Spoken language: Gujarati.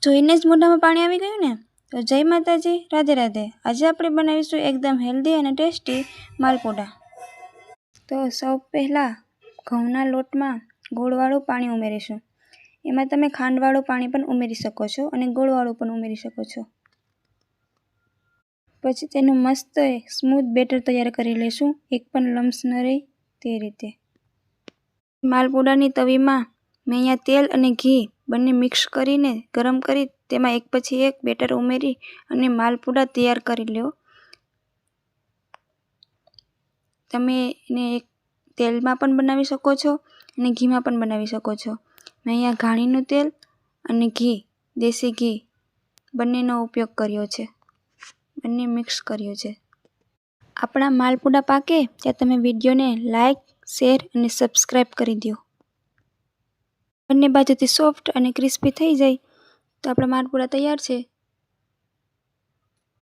જોઈને જ મોઢામાં પાણી આવી ગયું ને? તો જય માતાજી, રાધે રાધે. આજે આપણે બનાવીશું એકદમ હેલ્ધી અને ટેસ્ટી માલપુડા. તો સૌ પહેલાં ઘઉંના લોટમાં ગોળવાળું પાણી ઉમેરીશું. એમાં તમે ખાંડવાળું પાણી પણ ઉમેરી શકો છો અને ગોળવાળું પણ ઉમેરી શકો છો. પછી તેનું મસ્ત સ્મૂથ બેટર તૈયાર કરી લઈશું, એક પણ લમ્સ ન રહે તે રીતે. માલપુડાની તવીમાં મેં અહીંયા તેલ અને ઘી બંને મિક્સ કરીને ગરમ કરી તેમાં એક પછી એક બેટર ઉમેરી અને માલપુડા તૈયાર કરી લો. તમે એને એક તેલમાં પણ બનાવી શકો છો અને ઘીમાં પણ બનાવી શકો છો. મેં અહીંયા ઘાણીનું તેલ અને ઘી, દેશી ઘી બંનેનો ઉપયોગ કર્યો છે, બંને મિક્સ કર્યો છે. આપણા માલપુડા પાકે ત્યાં તમે વિડીયોને લાઇક, શેર અને સબસ્ક્રાઈબ કરી દો. બંને બાજુથી સોફ્ટ અને ક્રિસ્પી થઈ જાય તો આપણા માલપુડા તૈયાર છે.